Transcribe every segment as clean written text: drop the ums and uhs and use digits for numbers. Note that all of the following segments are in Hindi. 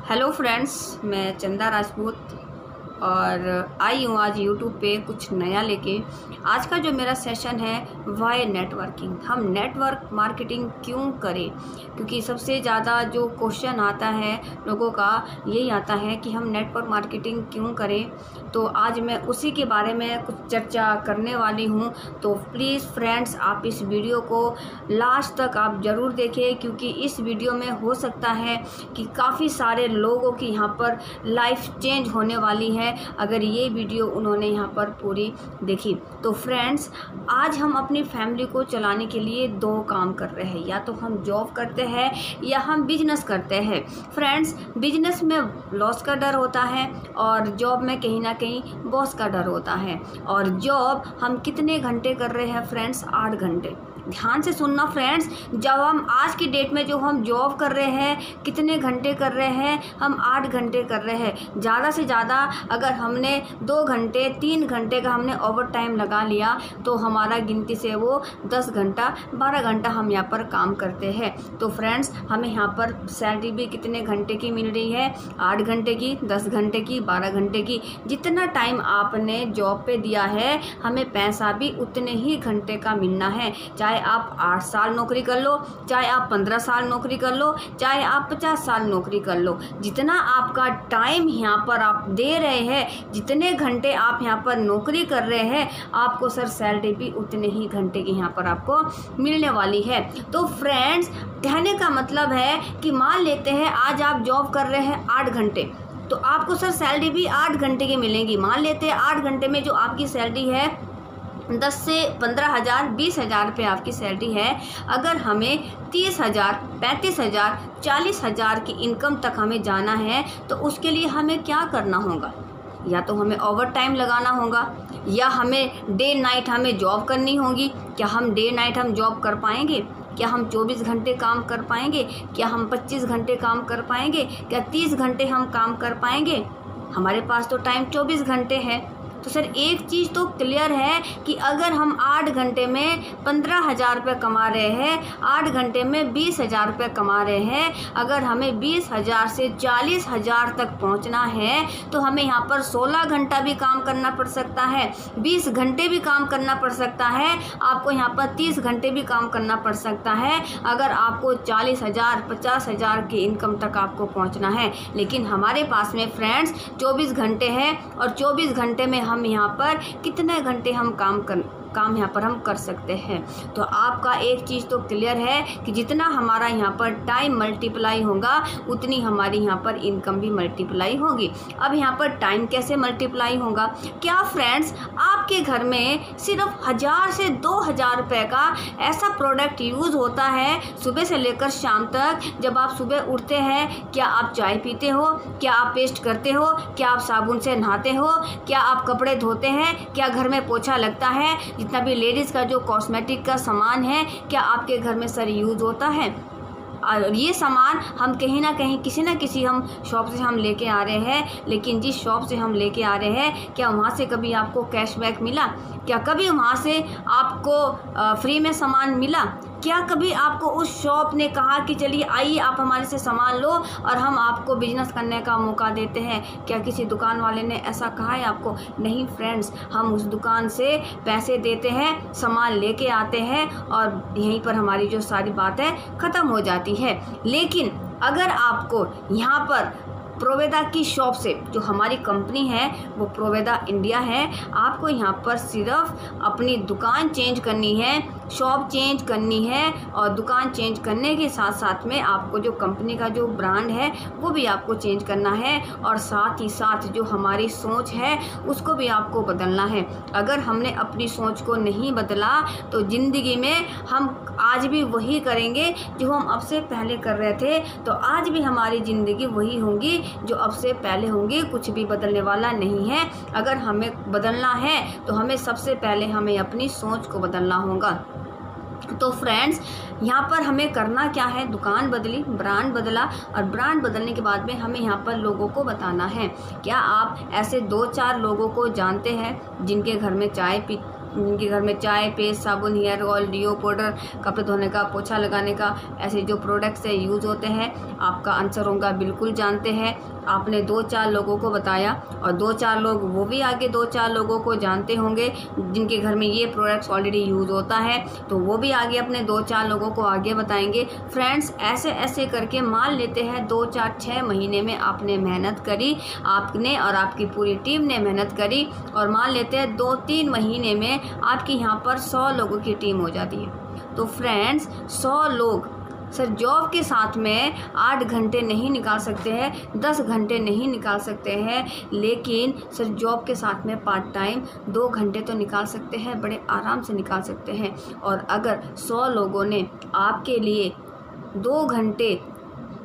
हेलो फ्रेंड्स, मैं चंदा राजपूत और आई हूँ आज यूट्यूब पे कुछ नया लेके। आज का जो मेरा सेशन है वह है नेटवर्किंग। हम नेटवर्क मार्केटिंग क्यों करें, क्योंकि सबसे ज़्यादा जो क्वेश्चन आता है लोगों का यही आता है कि हम नेटवर्क मार्केटिंग क्यों करें। तो आज मैं उसी के बारे में कुछ चर्चा करने वाली हूँ। तो प्लीज़ फ्रेंड्स, आप इस वीडियो को लास्ट तक आप ज़रूर देखें, क्योंकि इस वीडियो में हो सकता है कि काफ़ी सारे लोगों की यहाँ पर लाइफ चेंज होने वाली है अगर ये वीडियो उन्होंने यहाँ पर पूरी देखी। तो फ्रेंड्स, आज हम अपनी फैमिली को चलाने के लिए दो काम कर रहे हैं, या तो हम जॉब करते हैं या हम बिजनेस करते हैं। फ्रेंड्स, बिजनेस में लॉस का डर होता है और जॉब में कहीं ना कहीं बॉस का डर होता है। और जॉब हम कितने घंटे कर रहे हैं फ्रेंड्स? 8 घंटे। ध्यान से सुनना फ्रेंड्स, जब हम आज की डेट में जो हम जॉब कर रहे हैं कितने घंटे कर रहे हैं? हम 8 घंटे कर रहे हैं। ज़्यादा से ज़्यादा अगर हमने 2 घंटे 3 घंटे का हमने ओवर टाइम लगा लिया तो हमारा गिनती से वो 10 घंटा 12 घंटा हम यहाँ पर काम करते हैं। तो फ्रेंड्स, हमें यहाँ पर सैलरी भी कितने घंटे की मिल रही है? 8 घंटे की, 10 घंटे की, 12 घंटे की। जितना टाइम आपने जॉब पे दिया है हमें पैसा भी उतने ही घंटे का मिलना है। चाहे आप 8 साल नौकरी कर लो, चाहे आप 15 साल नौकरी कर लो, चाहे आप 50 साल नौकरी कर लो, जितना आपका टाइम यहाँ पर आप दे रहे हैं, जितने घंटे आप यहाँ पर नौकरी कर रहे हैं, आपको सर सैलरी भी उतने ही घंटे की यहाँ पर आपको मिलने वाली है। तो फ्रेंड्स, कहने का मतलब है कि मान लेते हैं आज आप जॉब कर रहे हैं 8 घंटे, तो आपको सर सैलरी भी 8 घंटे की मिलेगी। मान लेते हैं 8 घंटे में जो आपकी सैलरी है 10 से 15,000 20,000 रुपये आपकी सैलरी है। अगर हमें 30,000 35,000 40,000 की इनकम तक हमें जाना है तो उसके लिए हमें क्या करना होगा? या तो हमें ओवर टाइम लगाना होगा, या हमें डे नाइट हमें जॉब करनी होगी। क्या हम डे नाइट हम जॉब कर पाएंगे? क्या हम 24 घंटे काम कर पाएंगे? क्या हम 25 घंटे काम कर पाएंगे? क्या 30 घंटे हम काम कर पाएंगे? हमारे पास तो टाइम 24 घंटे है। तो सर एक चीज़ तो क्लियर है कि अगर हम 8 घंटे में 15,000 रुपये कमा रहे हैं, 8 घंटे में 20,000 रुपये कमा रहे हैं, अगर हमें 20,000 से 40,000 तक पहुंचना है तो हमें यहाँ पर 16 घंटा भी काम करना पड़ सकता है, 20 घंटे भी काम करना पड़ सकता है, आपको यहाँ पर 30 घंटे भी काम करना पड़ सकता है अगर आपको 40,000 50,000 की इनकम तक आपको पहुँचना है। लेकिन हमारे पास में फ्रेंड्स 24 घंटे हैं और 24 घंटे में हम यहाँ पर कितने घंटे हम काम यहाँ पर हम कर सकते हैं। तो आपका एक चीज़ तो क्लियर है कि जितना हमारा यहाँ पर टाइम मल्टीप्लाई होगा उतनी हमारी यहाँ पर इनकम भी मल्टीप्लाई होगी। अब यहाँ पर टाइम कैसे मल्टीप्लाई होगा? क्या फ्रेंड्स, आपके घर में सिर्फ 1000 से 2000 रुपये का ऐसा प्रोडक्ट यूज़ होता है सुबह से लेकर शाम तक? जब आप सुबह उठते हैं, क्या आप चाय पीते हो? क्या आप पेस्ट करते हो? क्या आप साबुन से नहाते हो? क्या आप कपड़े धोते हैं? क्या घर में पोछा लगता है? जितना भी लेडीज़ का जो कॉस्मेटिक का सामान है, क्या आपके घर में सर यूज़ होता है? और ये सामान हम कहीं ना कहीं किसी न किसी हम शॉप से हम लेके आ रहे हैं। लेकिन जिस शॉप से हम लेके आ रहे हैं, क्या वहाँ से कभी आपको कैशबैक मिला? क्या कभी वहाँ से आपको फ्री में सामान मिला? क्या कभी आपको उस शॉप ने कहा कि चलिए आइए आप हमारे से सामान लो और हम आपको बिजनेस करने का मौका देते हैं? क्या किसी दुकान वाले ने ऐसा कहा है आपको? नहीं फ्रेंड्स, हम उस दुकान से पैसे देते हैं, सामान लेके आते हैं और यहीं पर हमारी जो सारी बात है ख़त्म हो जाती है। लेकिन अगर आपको यहाँ पर प्रोवेदा की शॉप से, जो हमारी कंपनी है वो प्रोवेदा इंडिया है, आपको यहाँ पर सिर्फ अपनी दुकान चेंज करनी है, शॉप चेंज करनी है और दुकान चेंज करने के साथ साथ में आपको जो कंपनी का जो ब्रांड है वो भी आपको चेंज करना है और साथ ही साथ जो हमारी सोच है उसको भी आपको बदलना है। अगर हमने अपनी सोच को नहीं बदला तो ज़िंदगी में हम आज भी वही करेंगे जो हम अब से पहले कर रहे थे। तो आज भी हमारी ज़िंदगी वही होंगी जो अब से पहले होंगी, कुछ भी बदलने वाला नहीं है। अगर हमें बदलना है तो हमें सबसे पहले हमें अपनी सोच को बदलना होगा। तो फ्रेंड्स, यहाँ पर हमें करना क्या है? दुकान बदली, ब्रांड बदला और ब्रांड बदलने के बाद में हमें यहाँ पर लोगों को बताना है। क्या आप ऐसे 2-4 लोगों को जानते हैं जिनके घर में चाय जिनके घर में चाय पेस्ट साबुन हेयर ऑयल डिओ पाउडर कपड़े धोने का पोछा लगाने का ऐसे जो प्रोडक्ट्स है यूज़ होते हैं, आपका आंसर होगा बिल्कुल जानते हैं। आपने 2-4 लोगों को बताया और 2-4 लोग वो भी आगे 2-4 लोगों को जानते होंगे जिनके घर में ये प्रोडक्ट्स ऑलरेडी यूज़ होता है, तो वो भी आगे अपने 2-4 लोगों को आगे बताएंगे। फ्रेंड्स ऐसे ऐसे करके मान लेते हैं 2-4-6 महीने में आपने मेहनत करी, आपने और आपकी पूरी टीम ने मेहनत करी, और मान लेते हैं 2-3 महीने में आपकी यहाँ पर 100 लोगों की टीम हो जाती है। तो फ्रेंड्स 100 लोग सर जॉब के साथ में 8 घंटे नहीं निकाल सकते हैं, 10 घंटे नहीं निकाल सकते हैं, लेकिन सर जॉब के साथ में पार्ट टाइम 2 घंटे तो निकाल सकते हैं, बड़े आराम से निकाल सकते हैं। और अगर 100 लोगों ने आपके लिए 2 घंटे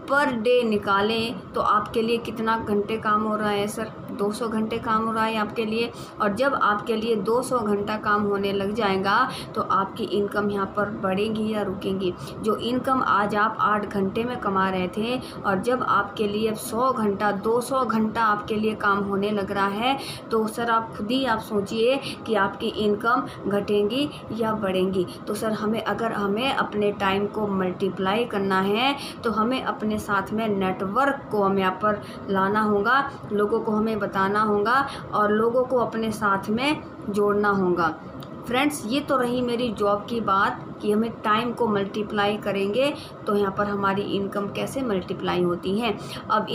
पर डे निकालें तो आपके लिए कितना घंटे काम हो रहा है सर? 200 घंटे काम हो रहा है आपके लिए। और जब आपके लिए 200 घंटा काम होने लग जाएगा तो आपकी इनकम यहाँ पर बढ़ेगी या रुकेंगी? जो इनकम आज आप 8 घंटे में कमा रहे थे और जब आपके लिए 100 घंटा 200 घंटा आपके लिए काम होने लग रहा है तो सर आप खुद ही आप सोचिए कि आपकी इनकम घटेंगी या बढ़ेंगी। तो सर अगर हमें अपने टाइम को मल्टीप्लाई करना है तो हमें अपने साथ में नेटवर्क को हमें यहाँ पर लाना होगा, लोगों को हमें बताना होगा और लोगों को अपने साथ में जोड़ना होगा। फ्रेंड्स ये तो रही मेरी जॉब की बात कि हमें टाइम को मल्टीप्लाई करेंगे तो यहाँ पर हमारी इनकम कैसे मल्टीप्लाई होती है। अब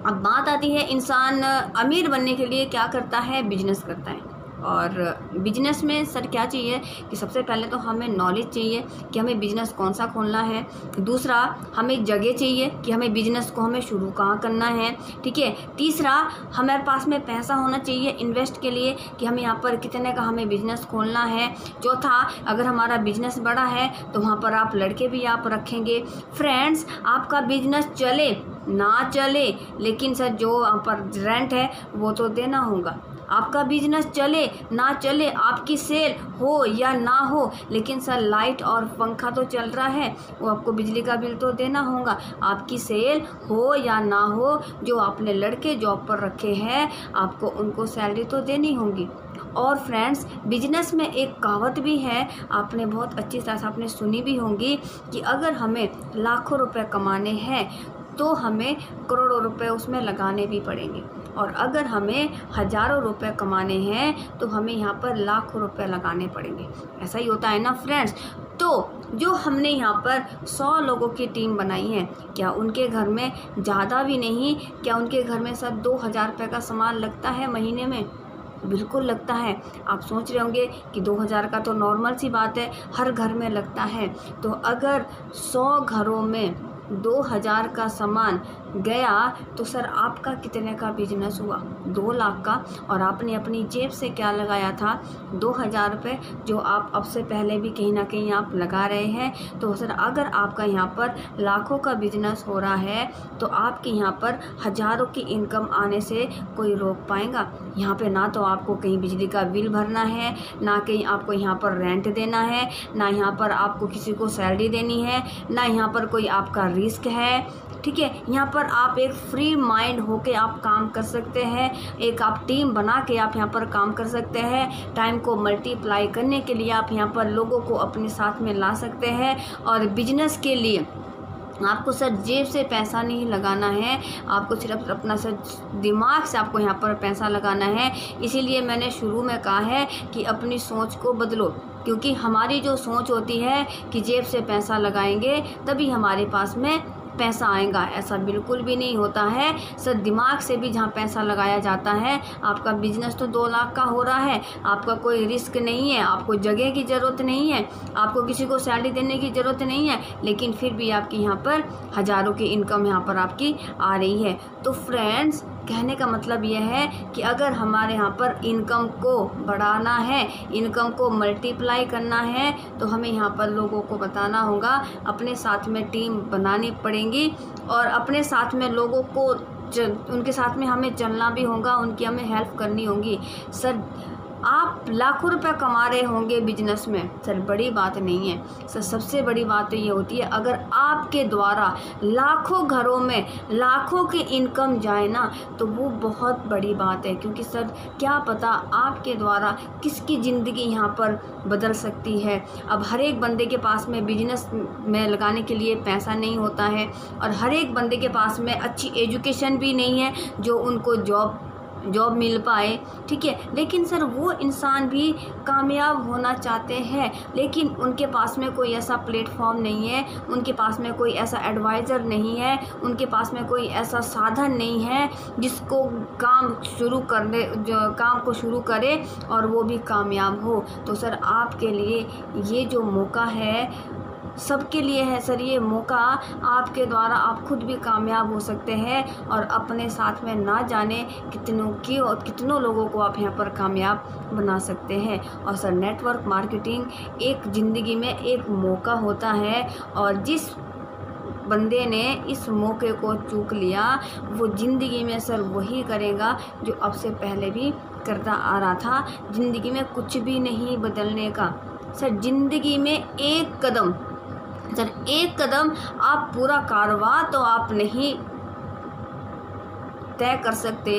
बात आती है इंसान अमीर बनने के लिए क्या करता है? बिजनेस करता है। और बिजनेस में सर क्या चाहिए कि सबसे पहले तो हमें नॉलेज चाहिए कि हमें बिजनेस कौन सा खोलना है। दूसरा हमें जगह चाहिए कि हमें बिजनेस को हमें शुरू कहाँ करना है, ठीक है। तीसरा हमारे पास में पैसा होना चाहिए इन्वेस्ट के लिए कि हमें यहाँ पर कितने का हमें बिजनेस खोलना है। चौथा अगर हमारा बिजनेस बड़ा है तो वहाँ पर आप लड़के भी आप रखेंगे। फ्रेंड्स आपका बिजनेस चले ना चले लेकिन सर जो वहाँ पर रेंट है वो तो देना होगा। आपका बिजनेस चले ना चले, आपकी सेल हो या ना हो, लेकिन सर लाइट और पंखा तो चल रहा है, वो आपको बिजली का बिल तो देना होगा। आपकी सेल हो या ना हो, जो आपने लड़के जॉब पर रखे हैं आपको उनको सैलरी तो देनी होगी। और फ्रेंड्स बिजनेस में एक कहावत भी है, आपने बहुत अच्छी तरह से आपने सुनी भी होगी कि अगर हमें लाखों रुपए कमाने हैं तो हमें करोड़ों रुपए उसमें लगाने भी पड़ेंगे, और अगर हमें हज़ारों रुपए कमाने हैं तो हमें यहाँ पर लाखों रुपए लगाने पड़ेंगे। ऐसा ही होता है ना फ्रेंड्स। तो जो हमने यहाँ पर 100 लोगों की टीम बनाई है, क्या उनके घर में ज़्यादा भी नहीं, क्या उनके घर में सर 2000 रुपये का सामान लगता है महीने में? बिल्कुल लगता है। आप सोच रहे होंगे कि 2000 का तो नॉर्मल सी बात है, हर घर में लगता है। तो अगर 100 घरों में 2000 का सामान गया तो सर आपका कितने का बिजनेस हुआ? 2 लाख का। और आपने अपनी जेब से क्या लगाया था? 2000 रुपये, जो आप अब से पहले भी कहीं ना कहीं आप लगा रहे हैं। तो सर अगर आपका यहाँ पर लाखों का बिजनेस हो रहा है तो आपके यहाँ पर हज़ारों की इनकम आने से कोई रोक पाएगा? यहाँ पे ना तो आपको कहीं बिजली का बिल भरना है, ना कहीं आपको यहाँ पर रेंट देना है, ना यहाँ पर आपको किसी को सैलरी देनी है, ना यहाँ पर कोई आपका रिस्क है, ठीक है। यहाँ पर आप एक फ्री माइंड होके आप काम कर सकते हैं, एक आप टीम बना के आप यहाँ पर काम कर सकते हैं। टाइम को मल्टीप्लाई करने के लिए आप यहाँ पर लोगों को अपने साथ में ला सकते हैं। और बिजनेस के लिए आपको सर जेब से पैसा नहीं लगाना है, आपको सिर्फ अपना सर दिमाग से आपको यहाँ पर पैसा लगाना है। इसीलिए मैंने शुरू में कहा है कि अपनी सोच को बदलो, क्योंकि हमारी जो सोच होती है कि जेब से पैसा लगाएंगे तभी हमारे पास में पैसा आएगा, ऐसा बिल्कुल भी नहीं होता है। सर दिमाग से भी जहाँ पैसा लगाया जाता है, आपका बिजनेस तो 2 लाख का हो रहा है, आपका कोई रिस्क नहीं है, आपको जगह की ज़रूरत नहीं है, आपको किसी को सैलरी देने की ज़रूरत नहीं है, लेकिन फिर भी आपकी यहाँ पर हज़ारों की इनकम यहाँ पर आपकी आ रही है। तो फ्रेंड्स कहने का मतलब यह है कि अगर हमारे यहाँ पर इनकम को बढ़ाना है, इनकम को मल्टीप्लाई करना है, तो हमें यहाँ पर लोगों को बताना होगा, अपने साथ में टीम बनानी पड़ेगी और अपने साथ में लोगों को उनके साथ में हमें चलना भी होगा, उनकी हमें हेल्प करनी होगी। सर आप लाखों रुपए कमा रहे होंगे बिजनेस में, सर बड़ी बात नहीं है सर। सबसे बड़ी बात तो ये होती है अगर आपके द्वारा लाखों घरों में लाखों की इनकम जाए ना, तो वो बहुत बड़ी बात है। क्योंकि सर क्या पता आपके द्वारा किसकी ज़िंदगी यहाँ पर बदल सकती है। अब हर एक बंदे के पास में बिजनेस में लगाने के लिए पैसा नहीं होता है, और हर एक बंदे के पास में अच्छी एजुकेशन भी नहीं है जो उनको जॉब मिल पाए, ठीक है। लेकिन सर वो इंसान भी कामयाब होना चाहते हैं, लेकिन उनके पास में कोई ऐसा प्लेटफॉर्म नहीं है, उनके पास में कोई ऐसा एडवाइज़र नहीं है, उनके पास में कोई ऐसा साधन नहीं है जिसको काम को शुरू करे और वो भी कामयाब हो। तो सर आपके लिए ये जो मौका है, सबके लिए है सर ये मौका, आपके द्वारा आप खुद भी कामयाब हो सकते हैं और अपने साथ में ना जाने कितनों लोगों को आप यहाँ पर कामयाब बना सकते हैं। और सर नेटवर्क मार्केटिंग एक ज़िंदगी में एक मौका होता है, और जिस बंदे ने इस मौके को चूक लिया वो ज़िंदगी में सर वही करेगा जो अब से पहले भी करता आ रहा था। ज़िंदगी में कुछ भी नहीं बदलने का सर, ज़िंदगी में एक कदम आप पूरा कारवां तो आप नहीं तय कर सकते,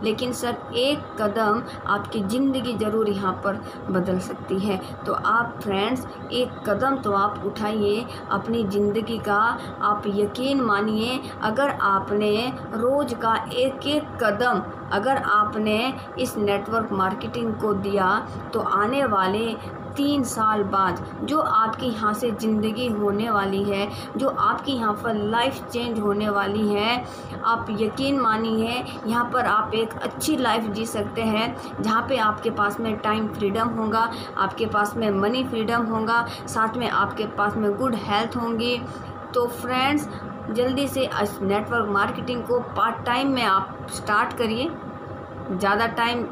लेकिन सर एक कदम आपकी ज़िंदगी ज़रूर यहाँ पर बदल सकती है। तो आप फ्रेंड्स एक कदम तो आप उठाइए अपनी ज़िंदगी का। आप यकीन मानिए अगर आपने रोज़ का एक एक कदम अगर आपने इस नेटवर्क मार्केटिंग को दिया, तो आने वाले 3 साल बाद जो आपकी यहाँ से ज़िंदगी होने वाली है, जो आपकी यहाँ पर लाइफ चेंज होने वाली है, आप यकीन मानिए यहाँ पर आप एक अच्छी लाइफ जी सकते हैं, जहाँ पे आपके पास में टाइम फ्रीडम होगा, आपके पास में मनी फ्रीडम होगा, साथ में आपके पास में गुड हेल्थ होंगी। तो फ्रेंड्स जल्दी से इस नेटवर्क मार्केटिंग को पार्ट टाइम में आप स्टार्ट करिए, ज़्यादा टाइम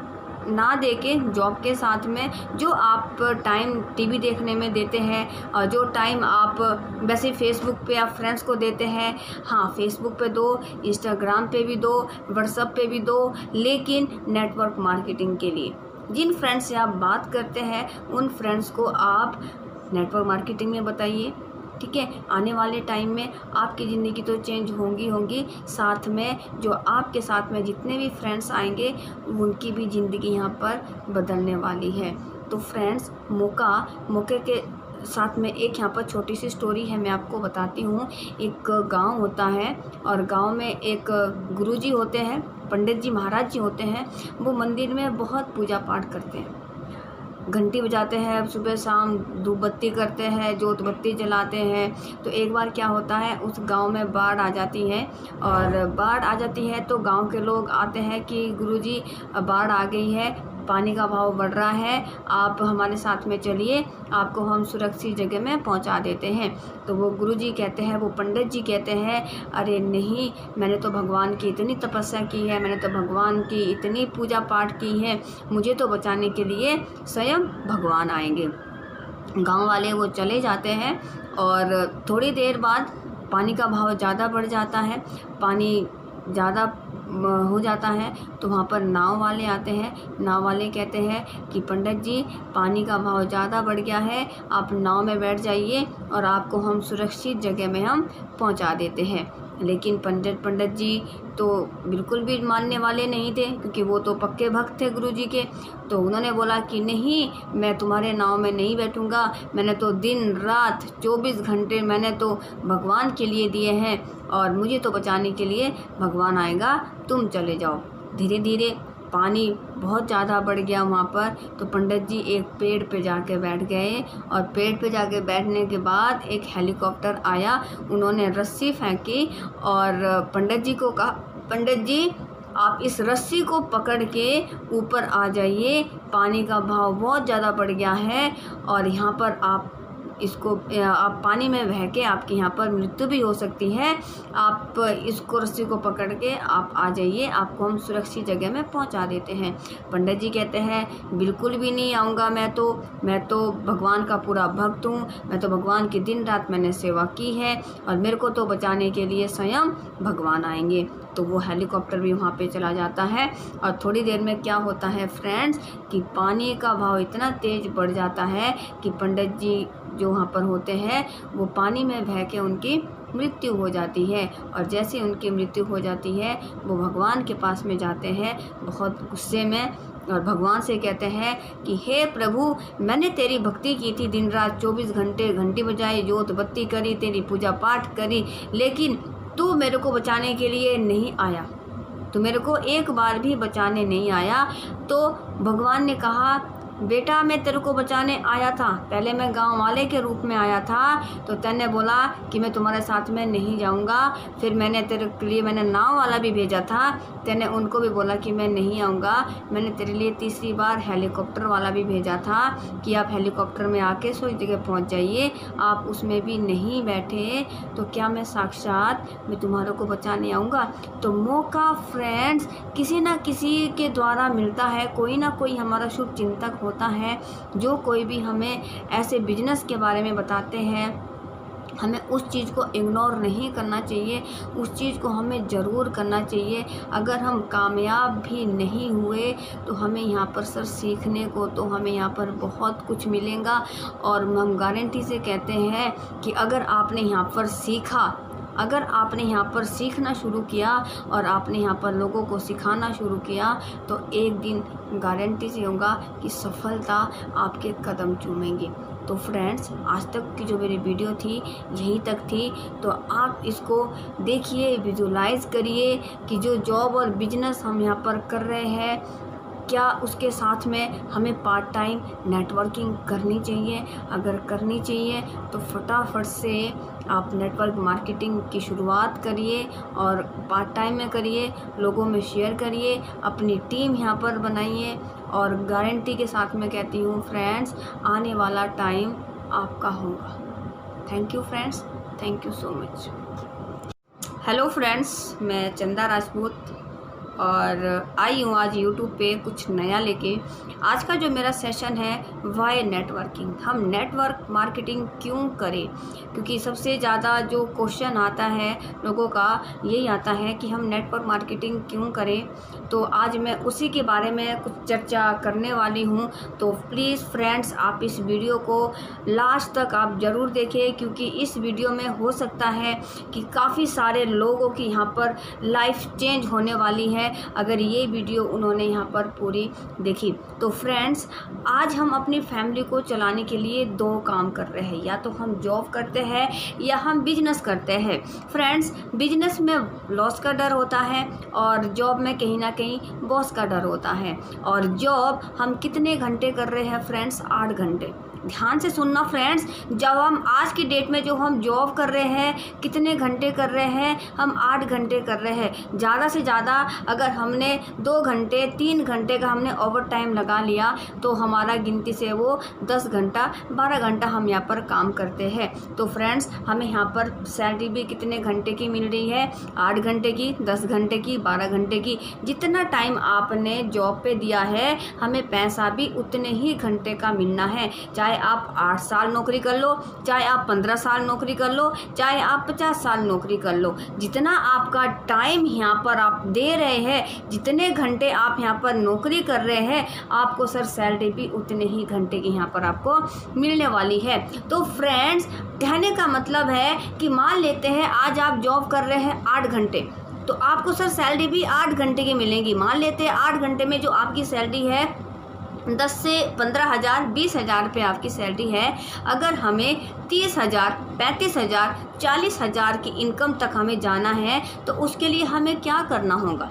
ना देके जॉब के साथ में जो आप टाइम टीवी देखने में देते हैं और जो टाइम आप वैसे फेसबुक पे आप फ्रेंड्स को देते हैं, हाँ फेसबुक पे दो, इंस्टाग्राम पे भी दो, व्हाट्सएप पे भी दो, लेकिन नेटवर्क मार्केटिंग के लिए जिन फ्रेंड्स से आप बात करते हैं उन फ्रेंड्स को आप नेटवर्क मार्केटिंग में बताइए, ठीक है। आने वाले टाइम में आपकी ज़िंदगी तो चेंज होंगी, साथ में जो आपके साथ में जितने भी फ्रेंड्स आएंगे उनकी भी ज़िंदगी यहाँ पर बदलने वाली है। तो फ्रेंड्स मौके के साथ में एक यहाँ पर छोटी सी स्टोरी है, मैं आपको बताती हूँ। एक गांव होता है और गांव में एक गुरुजी होते हैं, पंडित जी महाराज जी होते हैं। वो मंदिर में बहुत पूजा पाठ करते हैं, घंटी बजाते हैं, सुबह शाम धूप बत्ती करते हैं, जोत बत्ती जलाते हैं। तो एक बार क्या होता है, उस गांव में बाढ़ आ जाती है, और बाढ़ आ जाती है तो गांव के लोग आते हैं कि गुरुजी बाढ़ आ गई है, पानी का भाव बढ़ रहा है, आप हमारे साथ में चलिए, आपको हम सुरक्षित जगह में पहुंचा देते हैं। तो वो गुरुजी कहते हैं, वो पंडित जी कहते हैं, अरे नहीं, मैंने तो भगवान की इतनी तपस्या की है, मैंने तो भगवान की इतनी पूजा पाठ की है, मुझे तो बचाने के लिए स्वयं भगवान आएंगे। गांव वाले वो चले जाते हैं और थोड़ी देर बाद पानी का भाव ज़्यादा बढ़ जाता है, पानी ज़्यादा हो जाता है। तो वहाँ पर नाव वाले आते हैं, नाव वाले कहते हैं कि पंडित जी पानी का भाव ज़्यादा बढ़ गया है, आप नाव में बैठ जाइए और आपको हम सुरक्षित जगह में हम पहुँचा देते हैं। लेकिन पंडित जी तो बिल्कुल भी मानने वाले नहीं थे, क्योंकि वो तो पक्के भक्त थे गुरुजी के। तो उन्होंने बोला कि नहीं, मैं तुम्हारे नाव में नहीं बैठूंगा, मैंने तो दिन रात 24 घंटे मैंने तो भगवान के लिए दिए हैं और मुझे तो बचाने के लिए भगवान आएगा, तुम चले जाओ। धीरे धीरे पानी बहुत ज़्यादा बढ़ गया वहाँ पर। तो पंडित जी एक पेड़ पे जाके बैठ गए, और पेड़ पे जाके बैठने के बाद एक हेलीकॉप्टर आया, उन्होंने रस्सी फेंकी और पंडित जी को कहा, पंडित जी आप इस रस्सी को पकड़ के ऊपर आ जाइए, पानी का भाव बहुत ज़्यादा बढ़ गया है और यहाँ पर आप पानी में बह के आपकी यहाँ पर मृत्यु भी हो सकती है, आप इसको रस्सी को पकड़ के आप आ जाइए, आपको हम सुरक्षित जगह में पहुँचा देते हैं। पंडित जी कहते हैं बिल्कुल भी नहीं आऊँगा, मैं तो भगवान का पूरा भक्त हूँ, मैं तो भगवान की दिन रात मैंने सेवा की है और मेरे को तो बचाने के लिए स्वयं भगवान आएंगे। तो वो हेलीकॉप्टर भी वहाँ पे चला जाता है। और थोड़ी देर में क्या होता है फ्रेंड्स कि पानी का भाव इतना तेज़ बढ़ जाता है कि पंडित जी जो वहाँ पर होते हैं वो पानी में बह के उनकी मृत्यु हो जाती है। और जैसे उनकी मृत्यु हो जाती है वो भगवान के पास में जाते हैं बहुत गुस्से में, और भगवान से कहते हैं कि हे प्रभु, मैंने तेरी भक्ति की थी, दिन रात 24 घंटे घंटी बजाई, जोत बत्ती करी, तेरी पूजा पाठ करी, लेकिन तू मेरे को बचाने के लिए नहीं आया, तो मेरे को एक बार भी बचाने नहीं आया। तो भगवान ने कहा बेटा मैं तेरे को बचाने आया था, पहले मैं गांव वाले के रूप में आया था, तो तैने बोला कि मैं तुम्हारे साथ में नहीं जाऊंगा। फिर मैंने तेरे लिए मैंने नाव वाला भी भेजा था, तैने उनको भी बोला कि मैं नहीं आऊँगा। मैंने तेरे लिए तीसरी बार हेलीकॉप्टर वाला भी भेजा था कि आप हेलीकॉप्टर में आके सोई जगह पहुँच जाइए, आप उसमें भी नहीं बैठे, तो क्या मैं साक्षात मैं तुम्हारे को बचाने आऊँगा। तो मौका फ्रेंड्स किसी ना किसी के द्वारा मिलता है, कोई ना कोई हमारा शुभ चिंतक होता है जो कोई भी हमें ऐसे बिजनेस के बारे में बताते हैं। हमें उस चीज़ को इग्नोर नहीं करना चाहिए, उस चीज़ को हमें ज़रूर करना चाहिए। अगर हम कामयाब भी नहीं हुए तो हमें यहाँ पर सर सीखने को तो हमें यहाँ पर बहुत कुछ मिलेगा। और हम गारंटी से कहते हैं कि अगर आपने यहाँ पर सीखा, अगर आपने यहाँ पर सीखना शुरू किया और आपने यहाँ पर लोगों को सिखाना शुरू किया तो एक दिन गारंटी से होगा कि सफलता आपके कदम चूमेंगी। तो फ्रेंड्स आज तक की जो मेरी वीडियो थी यहीं तक थी, तो आप इसको देखिए, विजुलाइज करिए कि जो जॉब और बिजनेस हम यहाँ पर कर रहे हैं क्या उसके साथ में हमें पार्ट टाइम नेटवर्किंग करनी चाहिए। अगर करनी चाहिए तो फटाफट से आप नेटवर्क मार्केटिंग की शुरुआत करिए और पार्ट टाइम में करिए, लोगों में शेयर करिए, अपनी टीम यहाँ पर बनाइए। और गारंटी के साथ मैं कहती हूँ फ्रेंड्स आने वाला टाइम आपका होगा। Thank you friends, thank you so much. Hello friends, मैं चंदा राजपूत और आई हूँ आज यूट्यूब पे कुछ नया लेके। आज का जो मेरा सेशन है वाई नेटवर्किंग, हम नेटवर्क मार्केटिंग क्यों करें, क्योंकि सबसे ज़्यादा जो क्वेश्चन आता है लोगों का यही आता है कि हम नेटवर्क मार्केटिंग क्यों करें। तो आज मैं उसी के बारे में कुछ चर्चा करने वाली हूँ। तो प्लीज़ फ्रेंड्स आप इस वीडियो को लास्ट तक आप ज़रूर देखें, क्योंकि इस वीडियो में हो सकता है कि काफ़ी सारे लोगों की यहाँ पर लाइफ चेंज होने वाली है अगर ये वीडियो उन्होंने यहाँ पर पूरी देखी। तो फ्रेंड्स आज हम अपनी फैमिली को चलाने के लिए दो काम कर रहे हैं, या तो हम जॉब करते हैं या हम बिजनेस करते हैं। फ्रेंड्स बिजनेस में लॉस का डर होता है और जॉब में कहीं ना कहीं बॉस का डर होता है। और जॉब हम कितने घंटे कर रहे हैं फ्रेंड्स? 8 घंटे। ध्यान से सुनना फ्रेंड्स, जब हम आज की डेट में जो हम जॉब कर रहे हैं कितने घंटे कर रहे हैं? हम 8 घंटे कर रहे हैं। ज़्यादा से ज़्यादा अगर हमने 2 घंटे 3 घंटे का हमने ओवर टाइम लगा लिया तो हमारा गिनती से वो 10 घंटा 12 घंटा हम यहाँ पर काम करते हैं। तो फ्रेंड्स हमें यहाँ पर सैलरी भी कितने घंटे की मिल रही है? 8 घंटे की, 10 घंटे की, 12 घंटे की। जितना टाइम आपने जॉब पे दिया है हमें पैसा भी उतने ही घंटे का मिलना है। चाहे आप 8 साल नौकरी कर लो, चाहे आप 15 साल नौकरी कर लो, चाहे आप 50 साल नौकरी कर लो, जितना आपका टाइम यहाँ पर आप दे रहे हैं, जितने घंटे आप यहाँ पर नौकरी कर रहे हैं, आपको सर सैलरी भी उतने ही घंटे की यहाँ पर आपको मिलने वाली है। तो फ्रेंड्स कहने का मतलब है कि मान लेते हैं आज आप जॉब कर रहे हैं 8 घंटे, तो आपको सर सैलरी भी 8 घंटे की मिलेगी। मान लेते हैं 8 घंटे में जो आपकी सैलरी है 10 से 15,000 20,000 रुपये आपकी सैलरी है। अगर हमें 30,000 35,000 40,000 की इनकम तक हमें जाना है तो उसके लिए हमें क्या करना होगा?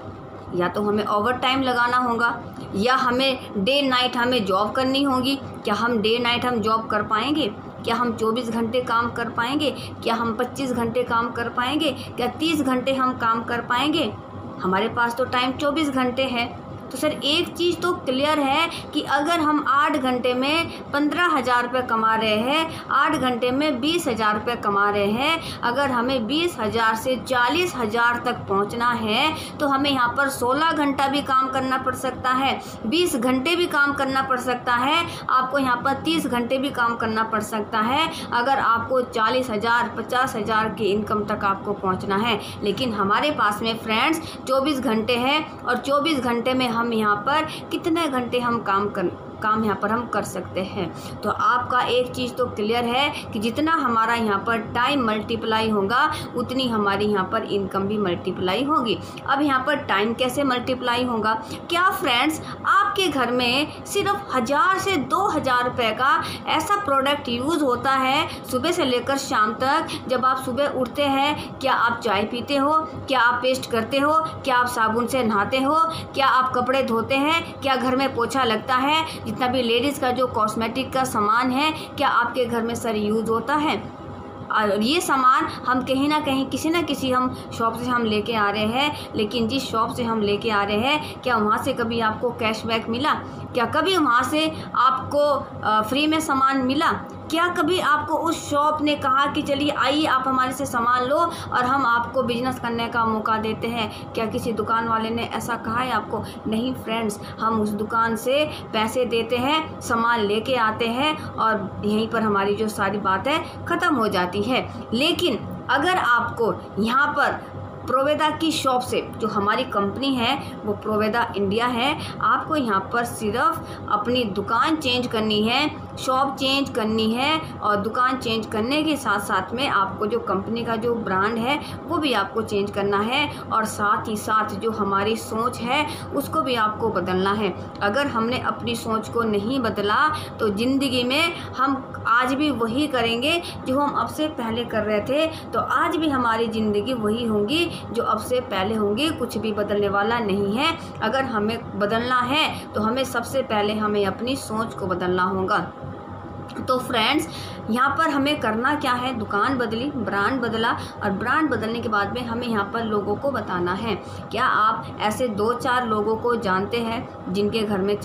या तो हमें ओवर टाइम लगाना होगा या हमें डे नाइट हमें जॉब करनी होगी। क्या हम डे नाइट हम जॉब कर पाएंगे? क्या हम 24 घंटे काम कर पाएंगे? क्या हम 25 घंटे काम कर पाएंगे? क्या 30 घंटे हम काम कर पाएंगे? हमारे पास तो टाइम 24 घंटे है। तो सर एक चीज़ तो क्लियर है कि अगर हम 8 घंटे में 15,000 रुपये कमा रहे हैं, 8 घंटे में 20,000 रुपये कमा रहे हैं, अगर हमें 20,000 से 40,000 तक पहुंचना है तो हमें यहाँ पर 16 घंटा भी काम करना पड़ सकता है, 20 घंटे भी काम करना पड़ सकता है, आपको यहाँ पर 30 घंटे भी काम करना पड़ सकता है अगर आपको 40,000 50,000 की इनकम तक आपको पहुँचना है। लेकिन हमारे पास में फ्रेंड्स 24 घंटे हैं और 24 घंटे में हम यहाँ पर कितने घंटे हम काम यहाँ पर हम कर सकते हैं। तो आपका एक चीज़ तो क्लियर है कि जितना हमारा यहाँ पर टाइम मल्टीप्लाई होगा उतनी हमारी यहाँ पर इनकम भी मल्टीप्लाई होगी। अब यहाँ पर टाइम कैसे मल्टीप्लाई होगा? क्या फ्रेंड्स आपके घर में सिर्फ 1000 से 2000 रुपये का ऐसा प्रोडक्ट यूज़ होता है सुबह से लेकर शाम तक? जब आप सुबह उठते हैं क्या आप चाय पीते हो? क्या आप पेस्ट करते हो? क्या आप साबुन से नहाते हो? क्या आप कपड़े धोते हैं? क्या घर में पोछा लगता है? जितना भी लेडीज़ का जो कॉस्मेटिक का सामान है क्या आपके घर में सर यूज़ होता है? और ये सामान हम कहीं ना कहीं किसी ना किसी हम शॉप से हम लेके आ रहे हैं, लेकिन जिस शॉप से हम लेके आ रहे हैं क्या वहाँ से कभी आपको कैशबैक मिला? क्या कभी वहाँ से आपको फ्री में सामान मिला? क्या कभी आपको उस शॉप ने कहा कि चलिए आइए आप हमारे से सामान लो और हम आपको बिजनेस करने का मौका देते हैं? क्या किसी दुकान वाले ने ऐसा कहा है आपको? नहीं फ्रेंड्स, हम उस दुकान से पैसे देते हैं, सामान लेके आते हैं और यहीं पर हमारी जो सारी बातें ख़त्म हो जाती है। लेकिन अगर आपको यहाँ पर प्रोवेदा की शॉप से, जो हमारी कंपनी है वो प्रोवेदा इंडिया है, आपको यहाँ पर सिर्फ अपनी दुकान चेंज करनी है, शॉप चेंज करनी है और दुकान चेंज करने के साथ साथ में आपको जो कंपनी का जो ब्रांड है वो भी आपको चेंज करना है और साथ ही साथ जो हमारी सोच है उसको भी आपको बदलना है। अगर हमने अपनी सोच को नहीं बदला तो ज़िंदगी में हम आज भी वही करेंगे जो हम अब से पहले कर रहे थे, तो आज भी हमारी ज़िंदगी वही होंगी जो अब से पहले होंगी। कुछ भी बदलने वाला नहीं है। अगर हमें बदलना है तो हमें सबसे पहले हमें अपनी सोच को बदलना होगा। तो फ्रेंड्स यहाँ पर हमें करना क्या है? दुकान बदली, ब्रांड बदला और ब्रांड बदलने के बाद में हमें यहाँ पर लोगों को बताना है। क्या आप ऐसे 2-4 लोगों को जानते हैं जिनके घर में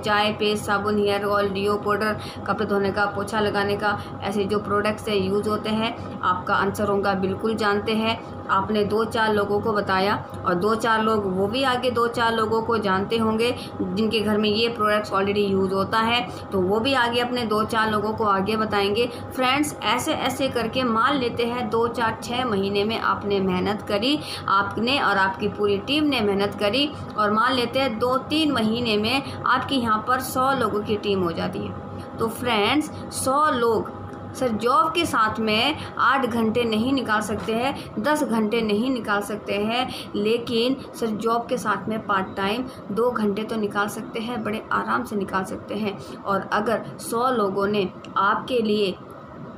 चाय, पेस्ट, साबुन, हेयर ऑयल, डिओ, पाउडर, कपड़े धोने का, पोछा लगाने का, ऐसे जो प्रोडक्ट्स है यूज़ होते हैं? आपका आंसर होगा बिल्कुल जानते हैं। आपने 2-4 लोगों को बताया और 2-4 लोग वो भी आगे 2-4 लोगों को जानते होंगे जिनके घर में ये प्रोडक्ट्स ऑलरेडी यूज़ होता है, तो वो भी आगे अपने 2-4 लोगों को आगे बताएंगे। फ्रेंड्स ऐसे ऐसे करके मान लेते हैं 2-4-6 महीने में आपने मेहनत करी, आपने और आपकी पूरी टीम ने मेहनत करी और मान लेते हैं 2-3 महीने में आपकी यहाँ पर 100 लोगों की टीम हो जाती है। तो फ्रेंड्स 100 लोग सर जॉब के साथ में 8 घंटे नहीं निकाल सकते हैं, 10 घंटे नहीं निकाल सकते हैं, लेकिन सर जॉब के साथ में पार्ट टाइम 2 घंटे तो निकाल सकते हैं, बड़े आराम से निकाल सकते हैं। और अगर 100 लोगों ने आपके लिए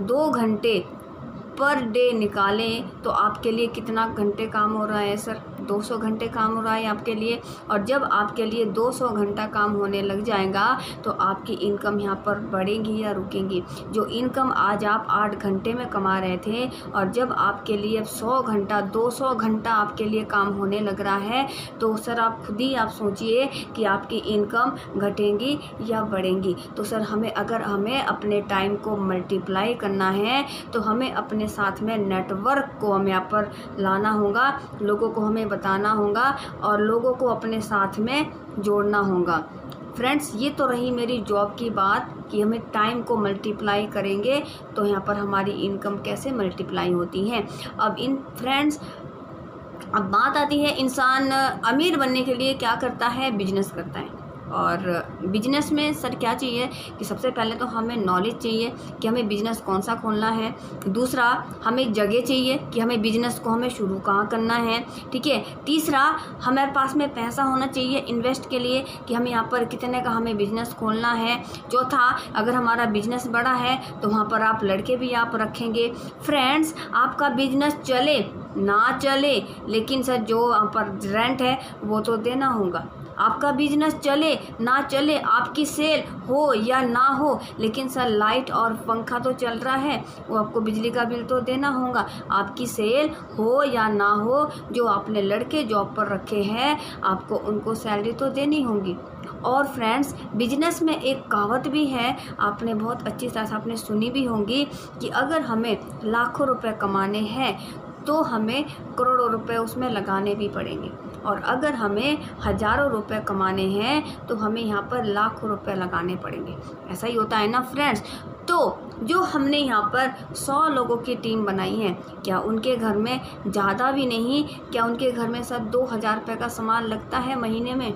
2 घंटे पर डे निकालें तो आपके लिए कितना घंटे काम हो रहा है सर? 200 घंटे काम हो रहा है आपके लिए। और जब आपके लिए 200 घंटा काम होने लग जाएगा तो आपकी इनकम यहाँ पर बढ़ेगी या रुकेगी? जो इनकम आज आप 8 घंटे में कमा रहे थे और जब आपके लिए 100 घंटा 200 घंटा आपके लिए काम होने लग रहा है तो सर आप खुद ही आप सोचिए कि आपकी इनकम घटेगी या बढ़ेगी। तो सर हमें अपने टाइम को मल्टीप्लाई करना है तो हमें अपने साथ में नेटवर्क को हमें यहाँ पर लाना होगा, लोगों को हमें बताना होगा और लोगों को अपने साथ में जोड़ना होगा। फ्रेंड्स ये तो रही मेरी जॉब की बात कि हमें टाइम को मल्टीप्लाई करेंगे तो यहाँ पर हमारी इनकम कैसे मल्टीप्लाई होती है। अब बात आती है इंसान अमीर बनने के लिए क्या करता है? बिजनेस करता है। और बिजनेस में सर क्या चाहिए कि सबसे पहले तो हमें नॉलेज चाहिए कि हमें बिजनेस कौन सा खोलना है। दूसरा हमें जगह चाहिए कि हमें बिजनेस को हमें शुरू कहाँ करना है, ठीक है। तीसरा हमारे पास में पैसा होना चाहिए इन्वेस्ट के लिए कि हमें यहाँ पर कितने का हमें बिजनेस खोलना है। चौथा अगर हमारा बिजनेस बड़ा है तो वहाँ पर आप लड़के भी आप रखेंगे। फ्रेंड्स आपका बिजनेस चले ना चले लेकिन सर जो वहाँ पर रेंट है वो तो देना होगा। आपका बिजनेस चले ना चले, आपकी सेल हो या ना हो, लेकिन सर लाइट और पंखा तो चल रहा है, वो आपको बिजली का बिल तो देना होगा। आपकी सेल हो या ना हो, जो आपने लड़के जॉब पर रखे हैं आपको उनको सैलरी तो देनी होगी। और फ्रेंड्स, बिजनेस में एक कहावत भी है, आपने बहुत अच्छी तरह से आपने सुनी भी होंगी कि अगर हमें लाखों रुपए कमाने हैं तो हमें करोड़ों रुपए उसमें लगाने भी पड़ेंगे, और अगर हमें हज़ारों रुपए कमाने हैं तो हमें यहाँ पर लाखों रुपए लगाने पड़ेंगे। ऐसा ही होता है ना फ्रेंड्स। तो जो हमने यहाँ पर 100 लोगों की टीम बनाई है, क्या उनके घर में ज़्यादा भी नहीं, क्या उनके घर में सर 2000 रुपये का सामान लगता है महीने में?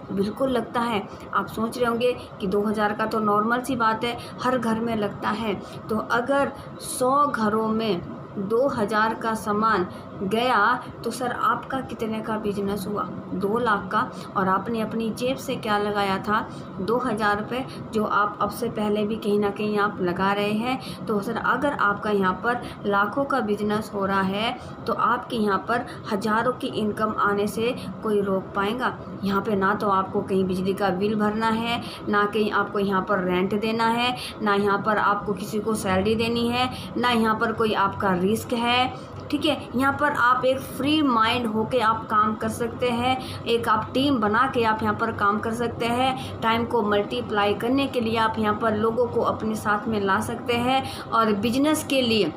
बिल्कुल लगता है। आप सोच रहे होंगे कि 2000 का तो नॉर्मल सी बात है, हर घर में लगता है। तो अगर 100 घरों में 2000 का सामान गया तो सर आपका कितने का बिजनेस हुआ? 2 लाख का। और आपने अपनी जेब से क्या लगाया था? 2000 रुपये, जो आप अब से पहले भी कहीं ना कहीं आप लगा रहे हैं। तो सर अगर आपका यहाँ पर लाखों का बिजनेस हो रहा है तो आपके यहाँ पर हज़ारों की इनकम आने से कोई रोक पाएगा? यहाँ पे ना तो आपको कहीं बिजली का बिल भरना है, ना कहीं आपको यहाँ पर रेंट देना है, ना यहाँ पर आपको किसी को सैलरी देनी है, ना यहाँ पर कोई आपका रिस्क है। ठीक है, यहाँ पर आप एक फ्री माइंड होके आप काम कर सकते हैं, एक आप टीम बना के आप यहाँ पर काम कर सकते हैं। टाइम को मल्टीप्लाई करने के लिए आप यहाँ पर लोगों को अपने साथ में ला सकते हैं। और बिजनेस के लिए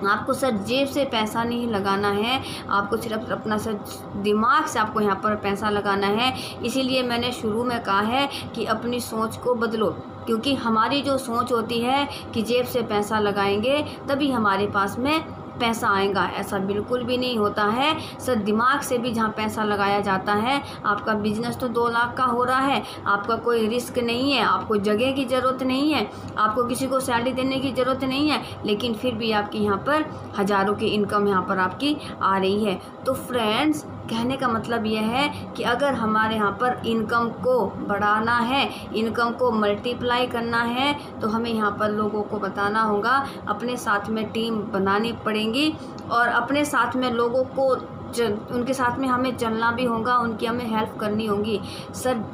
आपको सर जेब से पैसा नहीं लगाना है, आपको सिर्फ अपना सर दिमाग से आपको यहाँ पर पैसा लगाना है। इसीलिए मैंने शुरू में कहा है कि अपनी सोच को बदलो, क्योंकि हमारी जो सोच होती है कि जेब से पैसा लगाएंगे तभी हमारे पास में पैसा आएगा, ऐसा बिल्कुल भी नहीं होता है। सर दिमाग से भी जहाँ पैसा लगाया जाता है, आपका बिजनेस तो 2 लाख का हो रहा है, आपका कोई रिस्क नहीं है, आपको जगह की ज़रूरत नहीं है, आपको किसी को सैलरी देने की ज़रूरत नहीं है, लेकिन फिर भी आपकी यहाँ पर हज़ारों की इनकम यहाँ पर आपकी आ रही है। तो फ्रेंड्स, कहने का मतलब यह है कि अगर हमारे यहाँ पर इनकम को बढ़ाना है, इनकम को मल्टीप्लाई करना है, तो हमें यहाँ पर लोगों को बताना होगा, अपने साथ में टीम बनानी पड़ेगी और अपने साथ में लोगों को उनके साथ में हमें चलना भी होगा, उनकी हमें हेल्प करनी होगी। सर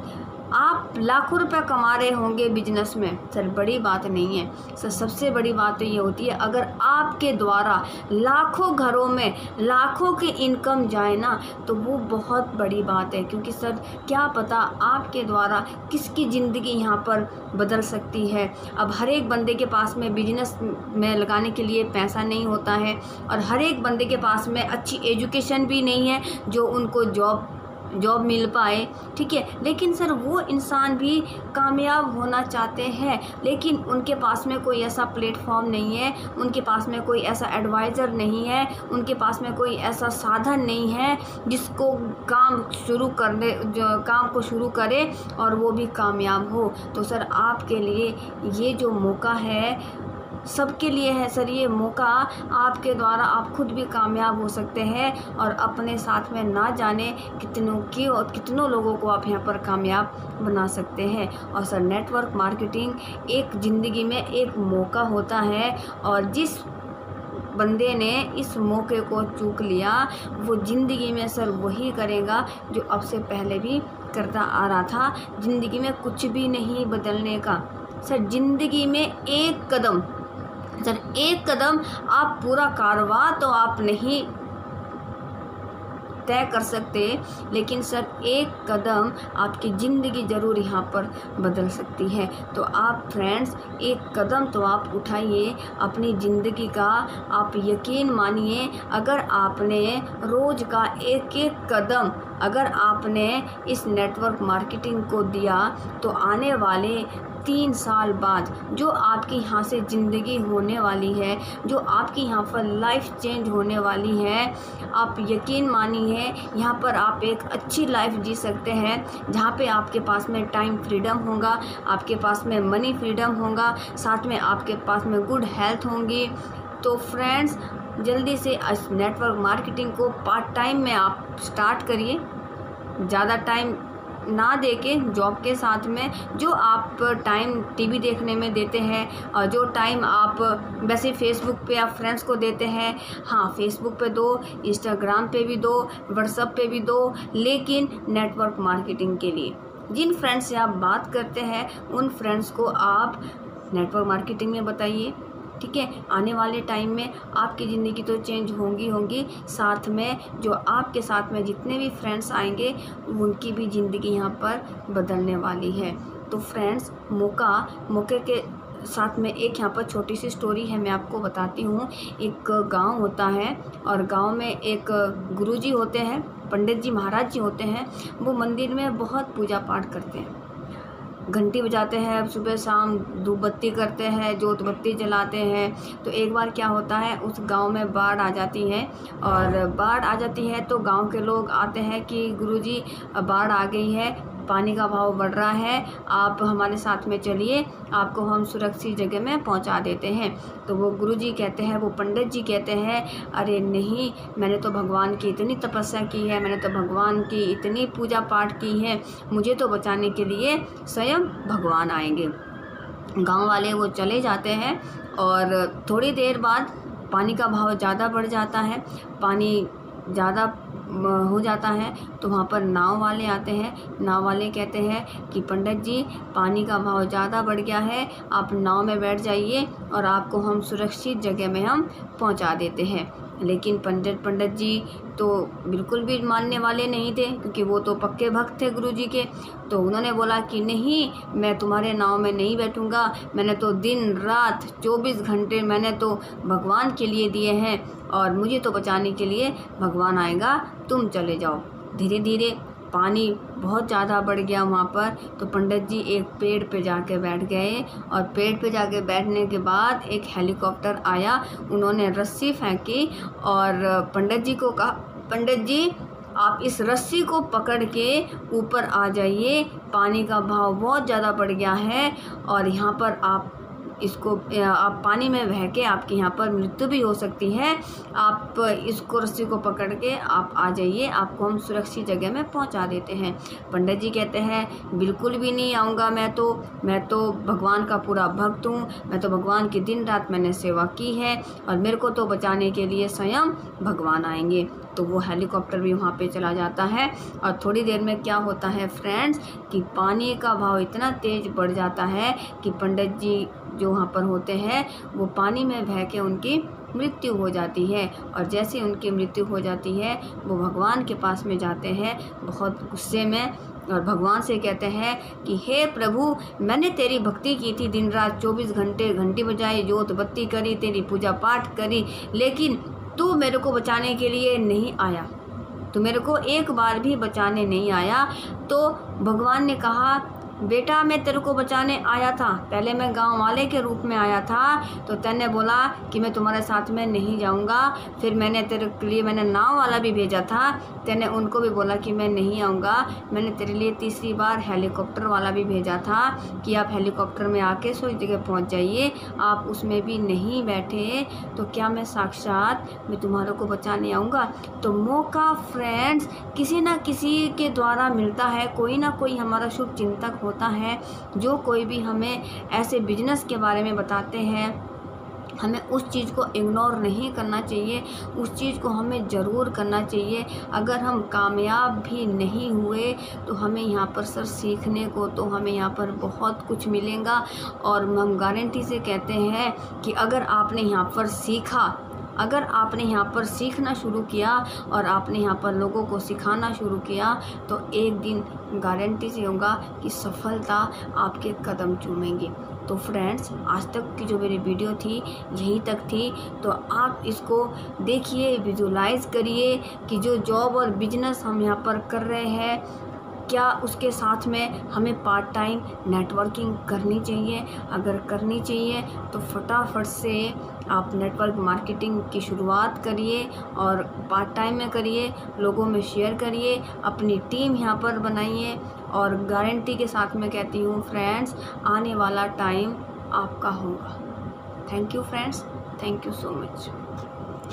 आप लाखों रुपए कमा रहे होंगे बिजनेस में, सर बड़ी बात नहीं है। सर सबसे बड़ी बात तो ये होती है अगर आपके द्वारा लाखों घरों में लाखों की इनकम जाए ना, तो वो बहुत बड़ी बात है। क्योंकि सर क्या पता आपके द्वारा किसकी ज़िंदगी यहाँ पर बदल सकती है। अब हर एक बंदे के पास में बिजनेस में लगाने के लिए पैसा नहीं होता है, और हर एक बंदे के पास में अच्छी एजुकेशन भी नहीं है जो उनको जॉब मिल पाए। ठीक है, लेकिन सर वो इंसान भी कामयाब होना चाहते हैं, लेकिन उनके पास में कोई ऐसा प्लेटफॉर्म नहीं है, उनके पास में कोई ऐसा एडवाइज़र नहीं है, उनके पास में कोई ऐसा साधन नहीं है जिसको काम को शुरू करे और वो भी कामयाब हो। तो सर आपके लिए ये जो मौका है, सबके लिए है सर ये मौका, आपके द्वारा आप खुद भी कामयाब हो सकते हैं और अपने साथ में ना जाने कितनों लोगों को आप यहाँ पर कामयाब बना सकते हैं। और सर नेटवर्क मार्केटिंग एक ज़िंदगी में एक मौका होता है, और जिस बंदे ने इस मौके को चूक लिया वो ज़िंदगी में सर वही करेगा जो अब से पहले भी करता आ रहा था। ज़िंदगी में कुछ भी नहीं बदलने का सर, ज़िंदगी में एक कदम आप पूरा कारोबार तो आप नहीं तय कर सकते, लेकिन सर एक कदम आपकी ज़िंदगी ज़रूर यहाँ पर बदल सकती है। तो आप फ्रेंड्स एक कदम तो आप उठाइए अपनी ज़िंदगी का। आप यकीन मानिए, अगर आपने रोज़ का एक कदम अगर आपने इस नेटवर्क मार्केटिंग को दिया, तो आने वाले 3 साल बाद जो आपकी यहाँ से ज़िंदगी होने वाली है, जो आपकी यहाँ पर लाइफ चेंज होने वाली है, आप यकीन मानिए यहाँ पर आप एक अच्छी लाइफ जी सकते हैं, जहाँ पे आपके पास में टाइम फ्रीडम होगा, आपके पास में मनी फ्रीडम होगा, साथ में आपके पास में गुड हेल्थ होंगी। तो फ्रेंड्स जल्दी से इस नेटवर्क मार्केटिंग को पार्ट टाइम में आप स्टार्ट करिए, ज़्यादा टाइम ना दे के जॉब के साथ में जो आप टाइम टीवी देखने में देते हैं और जो टाइम आप वैसे फेसबुक पे आप फ्रेंड्स को देते हैं, हाँ फेसबुक पे दो, इंस्टाग्राम पे भी दो, व्हाट्सएप पे भी दो, लेकिन नेटवर्क मार्केटिंग के लिए जिन फ्रेंड्स से आप बात करते हैं उन फ्रेंड्स को आप नेटवर्क मार्केटिंग में बताइए। ठीक है, आने वाले टाइम में आपकी ज़िंदगी तो चेंज होंगी, साथ में जो आपके साथ में जितने भी फ्रेंड्स आएंगे उनकी भी ज़िंदगी यहाँ पर बदलने वाली है। तो फ्रेंड्स, मौके के साथ में एक यहाँ पर छोटी सी स्टोरी है, मैं आपको बताती हूँ। एक गांव होता है और गांव में एक गुरुजी होते हैं, पंडित जी महाराज जी होते हैं। वो मंदिर में बहुत पूजा पाठ करते हैं, घंटी बजाते हैं, सुबह शाम धूप बत्ती करते हैं, जोत बत्ती जलाते हैं। तो एक बार क्या होता है, उस गांव में बाढ़ आ जाती है और बाढ़ आ जाती है तो गांव के लोग आते हैं कि गुरुजी बाढ़ आ गई है, पानी का भाव बढ़ रहा है, आप हमारे साथ में चलिए, आपको हम सुरक्षित जगह में पहुंचा देते हैं। तो वो गुरुजी कहते हैं, वो पंडित जी कहते हैं, अरे नहीं, मैंने तो भगवान की इतनी तपस्या की है, मैंने तो भगवान की इतनी पूजा पाठ की है, मुझे तो बचाने के लिए स्वयं भगवान आएंगे। गांव वाले वो चले जाते हैं और थोड़ी देर बाद पानी का भाव ज़्यादा बढ़ जाता है, पानी ज़्यादा हो जाता है। तो वहाँ पर नाव वाले आते हैं, नाव वाले कहते हैं कि पंडित जी पानी का भाव ज़्यादा बढ़ गया है, आप नाव में बैठ जाइए और आपको हम सुरक्षित जगह में हम पहुँचा देते हैं। लेकिन पंडित जी तो बिल्कुल भी मानने वाले नहीं थे, क्योंकि वो तो पक्के भक्त थे गुरुजी के। तो उन्होंने बोला कि नहीं, मैं तुम्हारे नाव में नहीं बैठूंगा, मैंने तो दिन रात 24 घंटे मैंने तो भगवान के लिए दिए हैं और मुझे तो बचाने के लिए भगवान आएगा, तुम चले जाओ। धीरे धीरे पानी बहुत ज़्यादा बढ़ गया वहाँ पर। तो पंडित जी एक पेड़ पे जाके बैठ गए और पेड़ पे जाके बैठने के बाद एक हेलीकॉप्टर आया, उन्होंने रस्सी फेंकी और पंडित जी को कहा, पंडित जी आप इस रस्सी को पकड़ के ऊपर आ जाइए, पानी का भाव बहुत ज़्यादा बढ़ गया है और यहाँ पर आप पानी में बह के आपकी यहाँ पर मृत्यु भी हो सकती है, आप इसको रस्सी को पकड़ के आप आ जाइए, आपको हम सुरक्षित जगह में पहुँचा देते हैं। पंडित जी कहते हैं बिल्कुल भी नहीं आऊँगा, मैं तो भगवान का पूरा भक्त हूँ, मैं तो भगवान की दिन रात मैंने सेवा की है और मेरे को तो बचाने के लिए स्वयं भगवान आएंगे। तो वो हेलीकॉप्टर भी वहाँ पे चला जाता है और थोड़ी देर में क्या होता है फ्रेंड्स कि पानी का भाव इतना तेज़ बढ़ जाता है कि पंडित जी जो वहाँ पर होते हैं वो पानी में बह के उनकी मृत्यु हो जाती है। और जैसे उनकी मृत्यु हो जाती है वो भगवान के पास में जाते हैं बहुत गुस्से में और भगवान से कहते हैं कि हे प्रभु, मैंने तेरी भक्ति की थी, दिन रात 24 घंटे घंटी बजाई, जोत बत्ती करी, तेरी पूजा पाठ करी, लेकिन तू मेरे को बचाने के लिए नहीं आया, तू मेरे को एक बार भी बचाने नहीं आया। तो भगवान ने कहा बेटा मैं तेरे को बचाने आया था, पहले मैं गांव वाले के रूप में आया था, तो तैने बोला कि मैं तुम्हारे साथ में नहीं जाऊंगा, फिर मैंने तेरे लिए मैंने नाव वाला भी भेजा था, तैने उनको भी बोला कि मैं नहीं आऊँगा, मैंने तेरे लिए तीसरी बार हेलीकॉप्टर वाला भी भेजा था कि आप हेलीकॉप्टर में आके सही जगह पहुँच जाइए, आप उसमें भी नहीं बैठे, तो क्या मैं साक्षात मैं तुम्हारे को बचाने आऊँगा। तो मौका फ्रेंड्स किसी ना किसी के द्वारा मिलता है, कोई ना कोई हमारा शुभ चिंतक होता है जो कोई भी हमें ऐसे बिजनेस के बारे में बताते हैं, हमें उस चीज़ को इग्नोर नहीं करना चाहिए, उस चीज़ को हमें ज़रूर करना चाहिए। अगर हम कामयाब भी नहीं हुए तो हमें यहाँ पर सर सीखने को तो हमें यहाँ पर बहुत कुछ मिलेगा और हम गारंटी से कहते हैं कि अगर आपने यहाँ पर सीखा, अगर आपने यहाँ पर सीखना शुरू किया और आपने यहाँ पर लोगों को सिखाना शुरू किया तो एक दिन गारंटी से होगा कि सफलता आपके कदम चूमेंगे। तो फ्रेंड्स आज तक की जो मेरी वीडियो थी यहीं तक थी, तो आप इसको देखिए, विजुलाइज करिए कि जो जॉब और बिजनेस हम यहाँ पर कर रहे हैं क्या उसके साथ में हमें पार्ट टाइम नेटवर्किंग करनी चाहिए। अगर करनी चाहिए तो फटाफट से आप नेटवर्क मार्केटिंग की शुरुआत करिए और पार्ट टाइम में करिए, लोगों में शेयर करिए, अपनी टीम यहाँ पर बनाइए और गारंटी के साथ मैं कहती हूँ फ्रेंड्स आने वाला टाइम आपका होगा। Thank you friends, thank you so much.